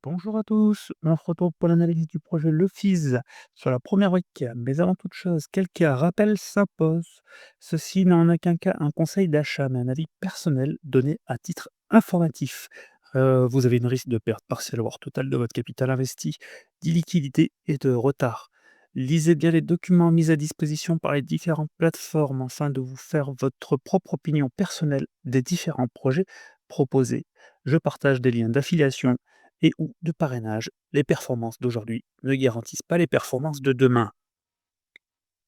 Bonjour à tous, on se retrouve pour l'analyse du projet Le Fizz sur la première brique. Mais avant toute chose, quelques rappels s'impose. Ceci n'est en aucun cas un conseil d'achat, mais un avis personnel donné à titre informatif. Vous avez une risque de perte partielle voire totale de votre capital investi, d'illiquidité et de retard. Lisez bien les documents mis à disposition par les différentes plateformes afin de vous faire votre propre opinion personnelle des différents projets proposés. Je partage des liens d'affiliation et ou de parrainage, les performances d'aujourd'hui ne garantissent pas les performances de demain.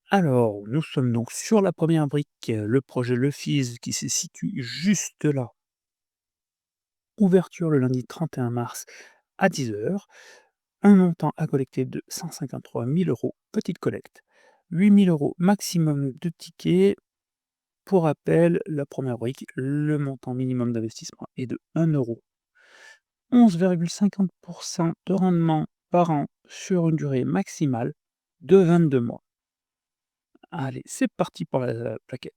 Alors, nous sommes donc sur la première brique, le projet Le Fizz qui se situe juste là. Ouverture le lundi 31 mars à 10 heures. Un montant à collecter de 153 000 euros, petite collecte. 8 000 euros maximum de tickets. Pour rappel, la première brique, le montant minimum d'investissement est de 1 euro. 11,50% de rendement par an sur une durée maximale de 22 mois. Allez, c'est parti pour la plaquette.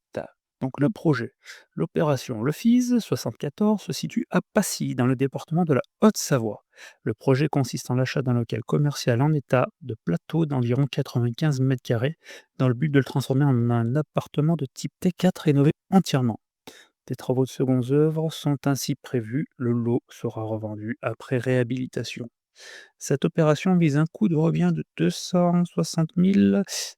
Donc le projet, l'opération Le Fizz 74 se situe à Passy, dans le département de la Haute-Savoie. Le projet consiste en l'achat d'un local commercial en état de plateau d'environ 95 mètres carrés dans le but de le transformer en un appartement de type T4 rénové entièrement. Des travaux de secondes œuvres sont ainsi prévus. Le lot sera revendu après réhabilitation. Cette opération vise un coût de revient de 260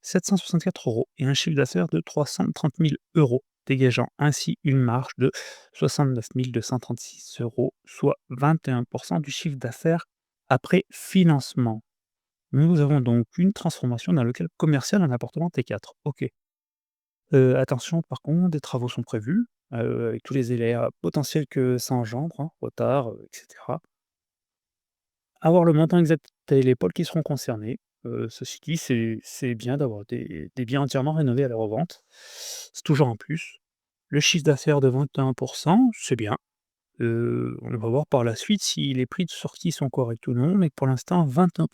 764 euros et un chiffre d'affaires de 330 000 euros, dégageant ainsi une marge de 69 236 euros, soit 21% du chiffre d'affaires après financement. Nous avons donc une transformation d'un local commercial en appartement T4. Ok. Attention par contre, des travaux sont prévus, avec tous les aléas potentiels que ça engendre, hein, retard, et cetera. Avoir le montant exact et les pôles qui seront concernés. Ceci dit, c'est bien d'avoir des biens entièrement rénovés à la revente. C'est toujours un plus. Le chiffre d'affaires de 21, c'est bien. On va voir par la suite si les prix de sortie sont corrects ou non, mais pour l'instant 21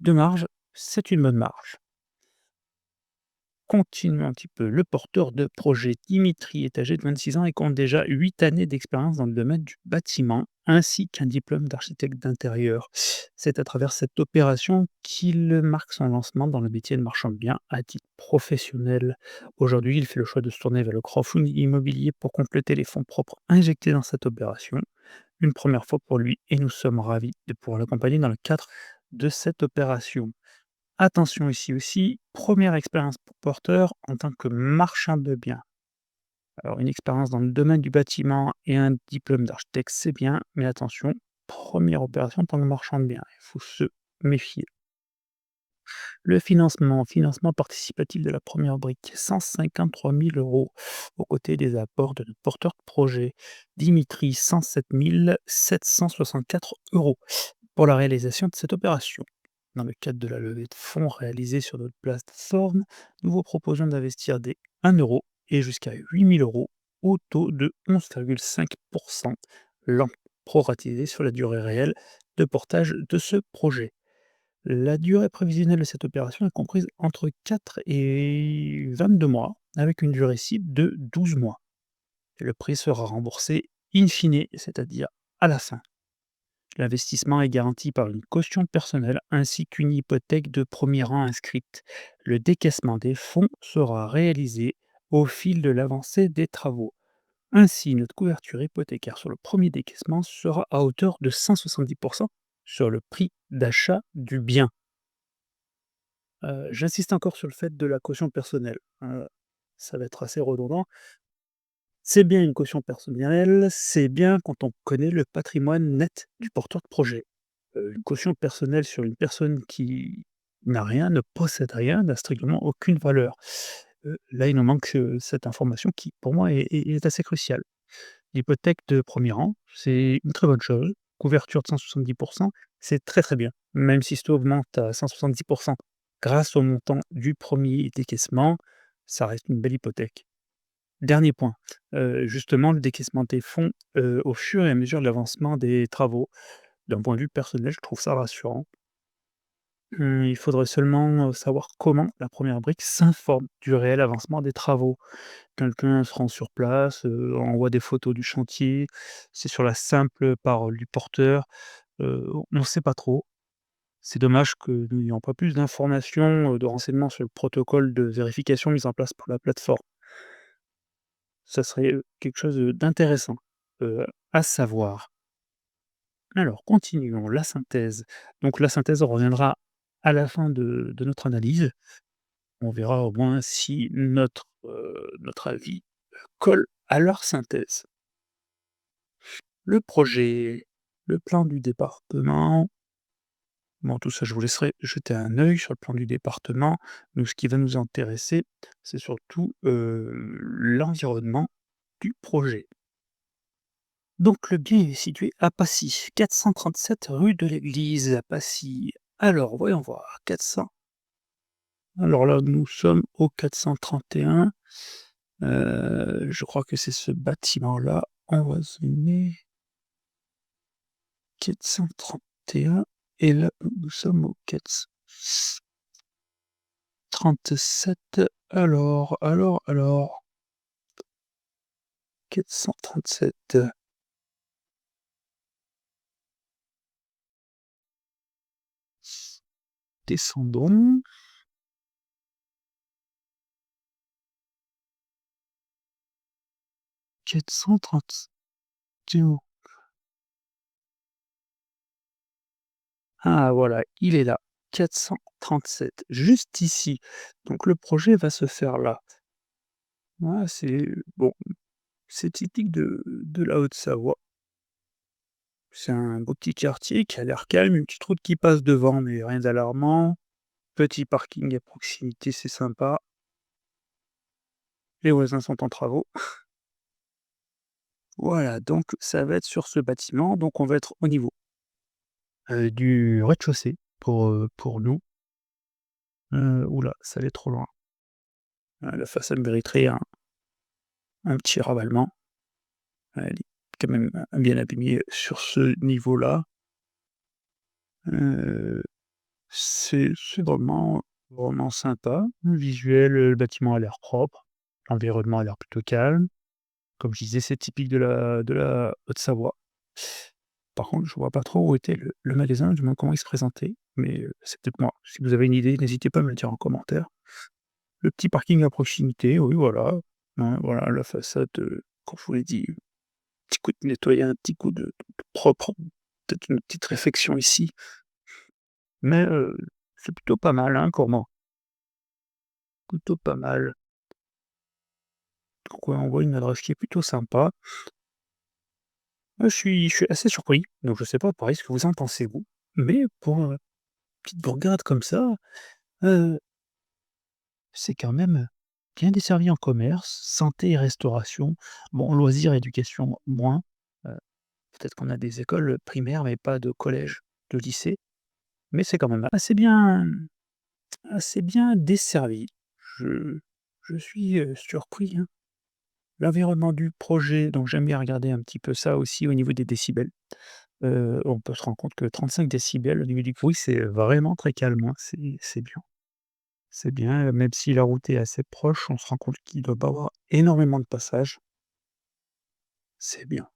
de marge, c'est une bonne marge. Continuons un petit peu. Le porteur de projet, Dimitri, est âgé de 26 ans et compte déjà 8 années d'expérience dans le domaine du bâtiment, ainsi qu'un diplôme d'architecte d'intérieur. C'est à travers cette opération qu'il marque son lancement dans le métier de marchand de biens à titre professionnel. Aujourd'hui, il fait le choix de se tourner vers le crowdfunding immobilier pour compléter les fonds propres injectés dans cette opération. Une première fois pour lui et nous sommes ravis de pouvoir l'accompagner dans le cadre de cette opération. Attention ici aussi, première expérience pour porteur en tant que marchand de biens. Alors une expérience dans le domaine du bâtiment et un diplôme d'architecte, c'est bien, mais attention, première opération en tant que marchand de biens, il faut se méfier. Le financement participatif de la première brique, 153 000 euros, aux côtés des apports de notre porteur de projet, Dimitri, 107 764 euros, pour la réalisation de cette opération. Dans le cadre de la levée de fonds réalisée sur notre plateforme, nous vous proposons d'investir dès 1 euro et jusqu'à 8 000 euros au taux de 11,5%, l'an proratisé sur la durée réelle de portage de ce projet. La durée prévisionnelle de cette opération est comprise entre 4 et 22 mois, avec une durée cible de 12 mois. Et le prix sera remboursé in fine, c'est-à-dire à la fin. L'investissement est garanti par une caution personnelle ainsi qu'une hypothèque de premier rang inscrite. Le décaissement des fonds sera réalisé au fil de l'avancée des travaux. Ainsi, notre couverture hypothécaire sur le premier décaissement sera à hauteur de 170% sur le prix d'achat du bien. J'insiste encore sur le fait de la caution personnelle, ça va être assez redondant. C'est bien une caution personnelle, c'est bien quand on connaît le patrimoine net du porteur de projet. Une caution personnelle sur une personne qui n'a rien, ne possède rien, n'a strictement aucune valeur. Là, il nous manque, cette information qui, pour moi, est assez cruciale. L'hypothèque de premier rang, c'est une très bonne chose. Couverture de 170, c'est très, très bien. Même si ce taux augmente à 170 grâce au montant du premier décaissement, ça reste une belle hypothèque. Dernier point, justement le décaissement des fonds, au fur et à mesure de l'avancement des travaux. D'un point de vue personnel, je trouve ça rassurant. Il faudrait seulement, savoir comment la première brique s'informe du réel avancement des travaux. Quelqu'un se rend sur place, envoie des photos du chantier, c'est sur la simple parole du porteur. on ne sait pas trop. C'est dommage que nous n'ayons pas plus d'informations, de renseignements sur le protocole de vérification mis en place pour la plateforme. Ça serait, quelque chose, d'intéressant, à savoir. Alors continuons, la synthèse. Donc la synthèse, on reviendra à la fin de notre analyse. On verra au moins si notre avis colle à leur synthèse. Le projet, le plan du département, bon tout ça je vous laisserai jeter un œil sur le plan du département. Nous ce qui va nous intéresser, c'est surtout, l'environnement du projet. Donc le bien est situé à Passy, 437 rue de l'Église à Passy. Alors voyons voir, 400, alors là nous sommes au 431, je crois que c'est ce bâtiment-là. On va zoomer. 431 et là nous sommes au 437. Alors, 437, descendons. 431. Ah voilà, il est là, 437, juste ici. Donc le projet va se faire là. Voilà, c'est bon, c'est typique de la Haute-Savoie. C'est un beau petit quartier qui a l'air calme, une petite route qui passe devant, mais rien d'alarmant. Petit parking à proximité, c'est sympa. Les voisins sont en travaux. Voilà, donc ça va être sur ce bâtiment, donc on va être au niveau, du rez-de-chaussée pour nous. Ouh ça allait trop loin. La façade mériterait un petit ravalement. Elle est quand même, bien abîmée sur ce niveau-là. Heu, c'est vraiment sympa. Le visuel, le bâtiment a l'air propre, l'environnement a l'air plutôt calme. Comme je disais, c'est typique de la Haute-Savoie. Par contre, je vois pas trop où était le magasin, du moins comment il se présentait, mais c'est peut-être moi. Si vous avez une idée, n'hésitez pas à me le dire en commentaire. Le petit parking à proximité, oui voilà, hein, voilà la façade, comme je vous l'ai dit, petit coup de nettoyer, un petit coup de propre, peut-être une petite réfection ici, mais c'est plutôt pas mal, hein, pour moi, plutôt pas mal. Donc ouais, on voit une adresse qui est plutôt sympa. Je suis assez surpris, donc je sais pas pareil ce que vous en pensez vous, mais pour, petite bourgade comme ça, heu, c'est quand même bien desservi en commerce, santé et restauration. Bon, loisirs, éducation, moins. Heu, peut-être qu'on a des écoles primaires, mais pas de collège, de lycée, mais c'est quand même assez bien desservi. Je je suis, surpris, hein. L'environnement du projet, donc j'aime bien regarder un petit peu ça aussi au niveau des décibels. On peut se rendre compte que 35 décibels au niveau du bruit, c'est vraiment très calme, hein. C'est bien. C'est bien, même si la route est assez proche, on se rend compte qu'il doit pas avoir énormément de passages. C'est bien.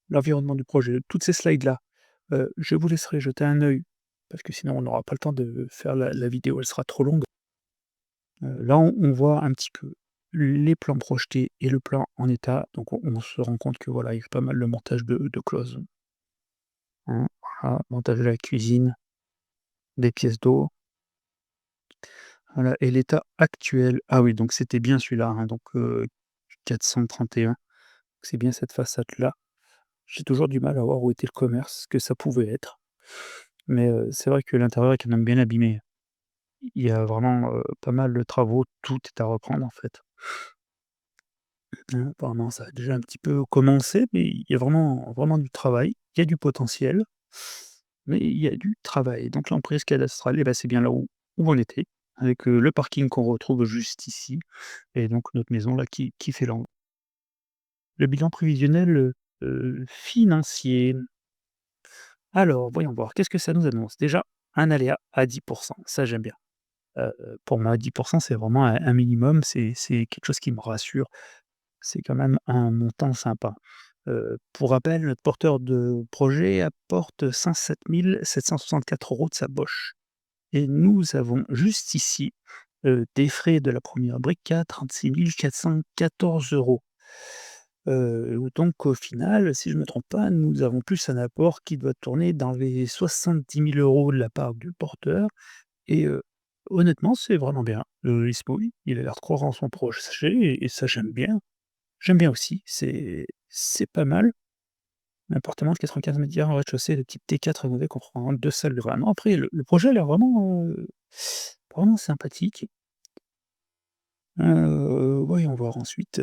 L'environnement du projet, toutes ces slides-là, je vous laisserai jeter un œil, parce que sinon on n'aura pas le temps de faire la vidéo, elle sera trop longue. Là, on voit un petit peu les plans projetés et le plan en état, donc on se rend compte que voilà, il y a pas mal de montage de cloisons, hein, voilà, montage de la cuisine, des pièces d'eau, voilà et l'état actuel, ah oui, donc c'était bien celui-là, hein, donc 431, c'est bien cette façade-là. J'ai toujours du mal à voir où était le commerce, que ça pouvait être, mais c'est vrai que l'intérieur est quand même bien abîmé. Il y a vraiment, pas mal de travaux, tout est à reprendre, en fait. Apparemment, ça a déjà un petit peu commencé, mais il y a vraiment du travail. Il y a du potentiel, mais il y a du travail. Donc l'emprise cadastrale et bah, c'est bien là où on était, avec, le parking qu'on retrouve juste ici et donc notre maison là qui fait l'angle. Le bilan prévisionnel, financier. Alors voyons voir, qu'est-ce que ça nous annonce? Déjà, un aléa à 10, ça j'aime bien. Heu, pour moi 10, c'est vraiment un minimum, c'est quelque chose qui me rassure. C'est quand même un montant sympa. Pour rappel, notre porteur de projet apporte 107 764 € de sa poche et nous avons juste ici, des frais de la première brique à 36 414 €. Donc au final, si je ne me trompe pas, nous avons plus un apport qui doit tourner dans les 70 000 € de la part du porteur et honnêtement, c'est vraiment bien. Il se mouille, il a l'air de croire en son projet et ça j'aime bien. J'aime bien aussi, c'est pas mal. Un appartement de 95 m², rez-de-chaussée de type T4 rénové comprend 2 salles, vraiment après le projet a l'air vraiment sympathique. Voyons voir ensuite,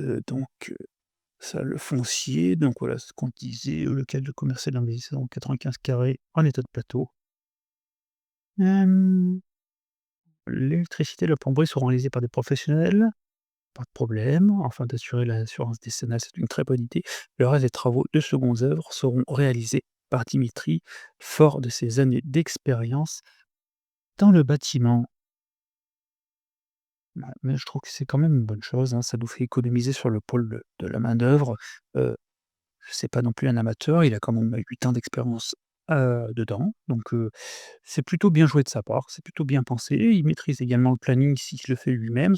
ça, le foncier, donc voilà ce qu'on disait, local de commercial d'investissement 95 carrés en état de plateau. Hem, L'électricité et la plomberie seront réalisées par des professionnels, pas de problème, afin d'assurer l'assurance décennale, c'est une très bonne idée. Le reste des travaux de secondes œuvres seront réalisés par Dimitri, fort de ses années d'expérience dans le bâtiment. Bah, mais je trouve que c'est quand même une bonne chose, hein, ça nous fait économiser sur le pôle de la main-d'œuvre. Heu, c'est pas non plus un amateur, il a quand même 8 ans d'expérience, dedans, donc c'est plutôt bien joué de sa part, c'est plutôt bien pensé. Il maîtrise également le planning s'il le fait lui-même,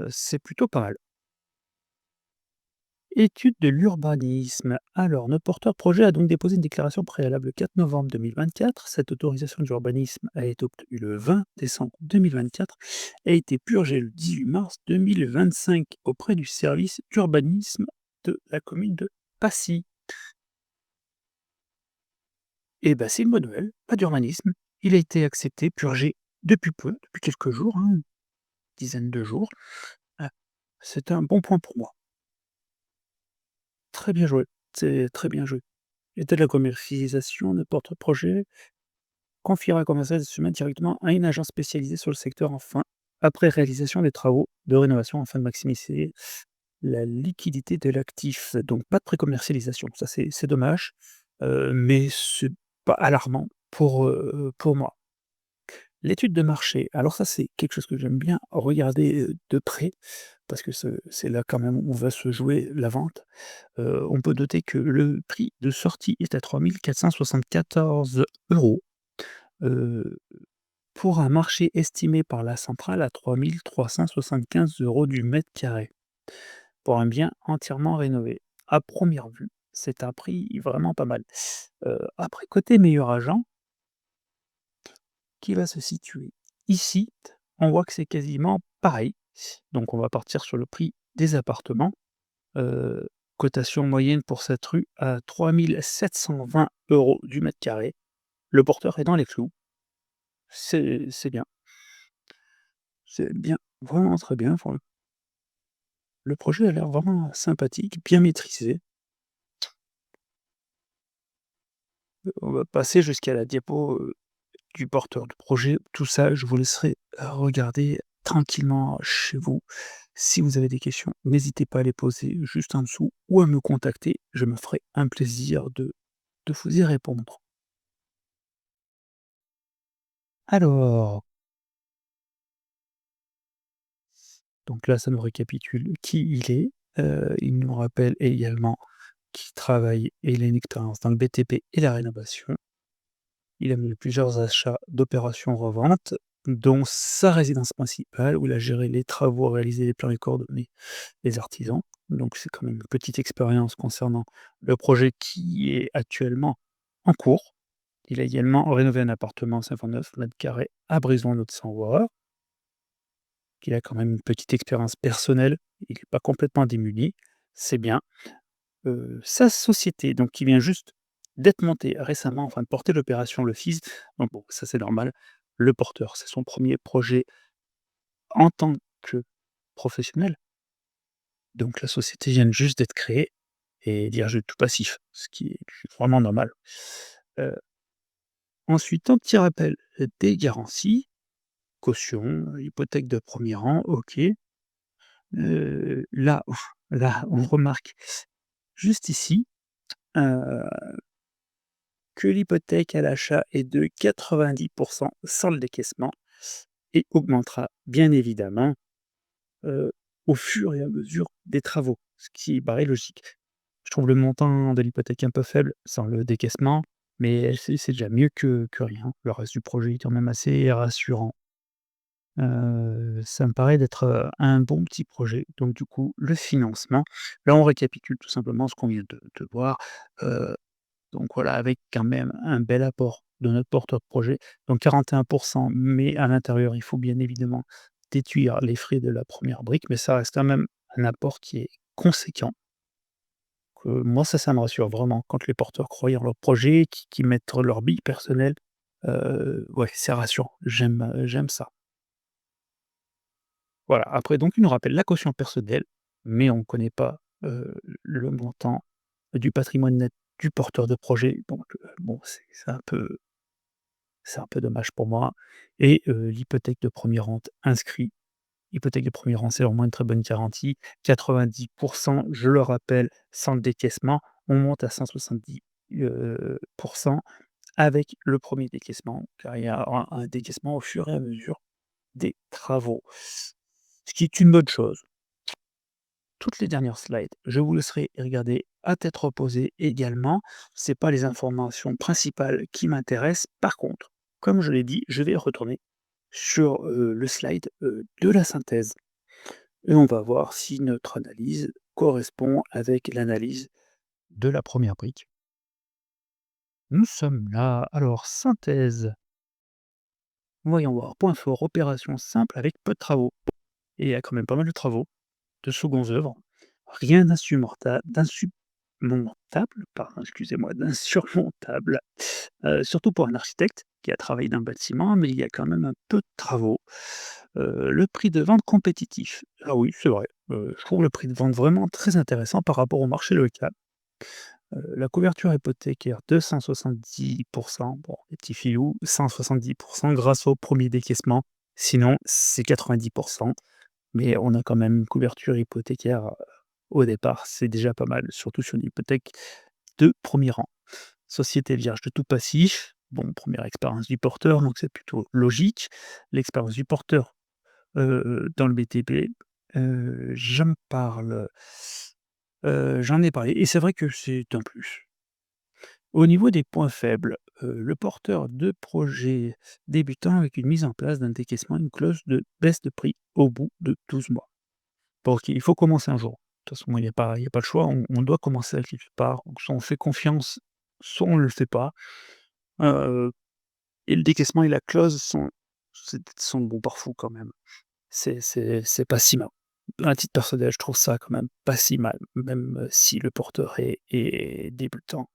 c'est plutôt pas mal. Étude de l'urbanisme. Alors, notre porteur de projet a donc déposé une déclaration préalable le 4 novembre 2024. Cette autorisation d'urbanisme a été obtenue le 20 décembre 2024 et a été purgée le 18 mars 2025 auprès du service d'urbanisme de la commune de Passy. Et ben, c'est une bonne nouvelle, pas d'urbanisme. Il a été accepté, purgé depuis peu, depuis quelques jours, hein, une dizaine de jours. Ah, c'est un bon point pour moi. Très bien joué, c'est très bien joué. L'état de la commercialisation de porte-projet confiera la commercialisation se soumettre directement à une agence spécialisée sur le secteur enfin, après réalisation des travaux de rénovation afin de maximiser la liquidité de l'actif. Donc pas de pré-commercialisation, ça c'est dommage, mais c'est pas alarmant pour moi. L'étude de marché, alors ça c'est quelque chose que j'aime bien regarder, de près parce que c'est là quand même où va se jouer la vente. On peut noter que le prix de sortie est à 3 474 €, heu, pour un marché estimé par la centrale à 3 375 € du mètre carré, pour un bien entièrement rénové. À première vue, c'est un prix vraiment pas mal. Après côté meilleur agent, qui va se situer ici, on voit que c'est quasiment pareil. Donc on va partir sur le prix des appartements. Heu, Cotation moyenne pour cette rue à 3 720 € du mètre carré. Le porteur est dans les clous. C'est bien, c'est bien, vraiment très bien. Enfin, le projet a l'air vraiment sympathique, bien maîtrisé. On va passer jusqu'à la diapo, du porteur de projet. Tout ça, je vous laisserai, regarder tranquillement chez vous. Si vous avez des questions, n'hésitez pas à les poser juste en dessous ou à me contacter. Je me ferai un plaisir de vous y répondre. Alors, donc là, ça nous récapitule qui il est. Il nous rappelle également qu'il travaille et il a une expérience dans le BTP et la rénovation. Il a mené plusieurs achats d'opérations-reventes, dont sa résidence principale, où il a géré les travaux, réalisé les plans et coordonné les artisans. Donc c'est quand même une petite expérience concernant le projet qui est actuellement en cours. Il a également rénové un appartement 59 m² à Brisons-Lot-de-Sanvoir. Il a quand même une petite expérience personnelle, il est pas complètement démuni, c'est bien. Sa société, donc qui vient juste d'être montée récemment, enfin de porter l'opération Le Fils, donc bon, ça c'est normal. Le porteur, c'est son premier projet en tant que professionnel, donc la société vient juste d'être créée et il y a un jeu tout passif, ce qui est vraiment normal. Heu, Ensuite, un petit rappel des garanties, caution, hypothèque de premier rang, OK. Là là, on remarque juste ici, heu, que l'hypothèque à l'achat est de 90 sans le décaissement et augmentera bien évidemment, heu, au fur et à mesure des travaux, ce qui paraît logique. trouve le montant de l'hypothèque un peu faible sans le décaissement, mais c'est déjà mieux que rien. Le reste du projet est quand même assez rassurant. Ça me paraît d'être, un bon petit projet. Donc du coup, le financement, là, on récapitule tout simplement ce qu'on vient de voir. Heu, donc voilà, avec quand même un bel apport de notre porteur de projet, donc 41, mais à l'intérieur, il faut bien évidemment déduire les frais de la première brique, mais ça reste quand même un apport qui est conséquent. Que moi, ça me rassure vraiment quand les porteurs croient en leur projet, qui mettent leur bille personnelle, ouais, c'est rassurant. J'aime ça. Voilà, après donc il nous rappelle la caution personnelle, mais on ne connaît pas, le montant du patrimoine net du porteur de projet, donc bon, c'est un peu dommage pour moi et l'hypothèque de 1 rente inscrit. Hypothèque de 1 rang, c'est vraiment une très bonne garantie. 90, je le rappelle, sans le décaissement. On monte à 170 pour cent avec le premier décaissement, car il y a un décaissement au fur et à mesure des travaux. Ce qui est une bonne chose. Toutes les dernières slides, je vous laisserai regarder à tête reposée également. C'est pas les informations principales qui m'intéressent. Par contre, comme je l'ai dit, je vais retourner sur, le slide, de la synthèse. Et on va voir si notre analyse correspond avec l'analyse de la première brique. Nous sommes là. Alors, synthèse. Voyons voir. Point fort, opération simple avec peu de travaux. Et il y a quand même pas mal de travaux, de secondes œuvres. Rien d'insurmontable, pardon, excusez-moi, d'insurmontable. Surtout pour un architecte qui a travaillé dans le bâtiment, mais il y a quand même un peu de travaux. Le prix de vente compétitif. Ah oui, c'est vrai. Je trouve le prix de vente vraiment très intéressant par rapport au marché local. La couverture hypothécaire 270, bon, les petits filous, 170 grâce au premier décaissement. Sinon, c'est 90, mais on a quand même une couverture hypothécaire, au départ, c'est déjà pas mal, surtout sur une hypothèque de premier rang. Société vierge de tout passif, bon, première expérience du porteur, donc c'est plutôt logique. L'expérience du porteur, dans le BTP, j'en ai parlé et c'est vrai que c'est un plus. Au niveau des points faibles, le porteur de projet débutant avec une mise en place d'un décaissement, une clause de baisse de prix au bout de 12 mois. Bon, OK, il faut commencer un jour. De toute façon, il y a pas le choix, on doit commencer à quelque part. Donc soit on fait confiance, soit on ne le fait pas. Heu et le décaissement et la clause sont de bons pare-fous quand même. C'est pas si mal. À titre personnel, je trouve ça quand même pas si mal, même, si le porteur est débutant.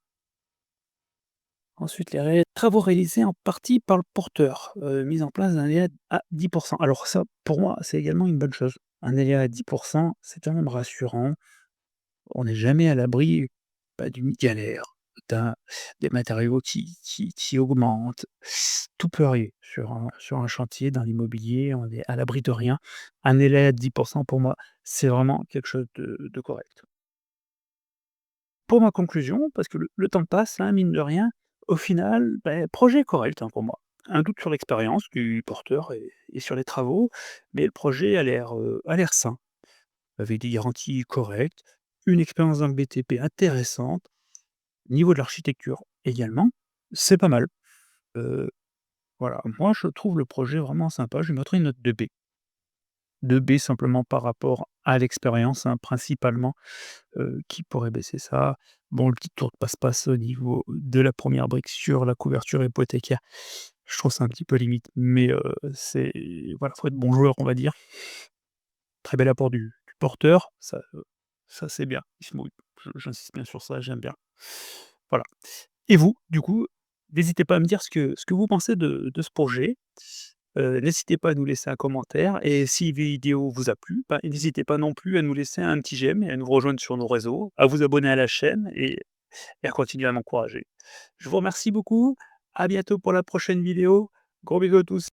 Ensuite, travaux réalisés en partie par le porteur, mise en place d'un délai à 10. Alors ça, pour moi, c'est également une bonne chose. Un délai à 10, c'est quand même rassurant. On n'est jamais à l'abri, bah, d'une galère, d'un des matériaux qui augmentent. Tout peut arriver sur un chantier, dans l'immobilier, on est à l'abri de rien. Un délai à 10 pour moi, c'est vraiment quelque chose de correct. Pour ma conclusion, parce que le temps passe, hein, mine de rien, au final, projet correct, hein, pour moi. Un doute sur l'expérience du porteur et sur les travaux, mais le projet a l'air sain, avec des garanties correctes, une expérience dans le BTP intéressante, niveau de l'architecture également, c'est pas mal. Heu, voilà, moi je trouve le projet vraiment sympa, je lui mettrais une note de B. De B simplement par rapport à l'expérience, hein, principalement. Qui pourrait baisser ça? Bon, le petit tour de passe-passe au niveau de la première brique sur la couverture hypothécaire, je trouve ça un petit peu limite, mais c'est voilà, faut être bon joueur, on va dire. Très bel apport du porteur, ça c'est bien. Il se mouille. J'insiste bien sur ça, j'aime bien. Voilà. Et vous, du coup, n'hésitez pas à me dire ce que vous pensez de ce projet. N'hésitez pas à nous laisser un commentaire et si la vidéo vous a plu, bah, n'hésitez pas non plus à nous laisser un petit j'aime et à nous rejoindre sur nos réseaux, à vous abonner à la chaîne et à continuer à m'encourager. Je vous remercie beaucoup, à bientôt pour la prochaine vidéo. Gros bisous à tous.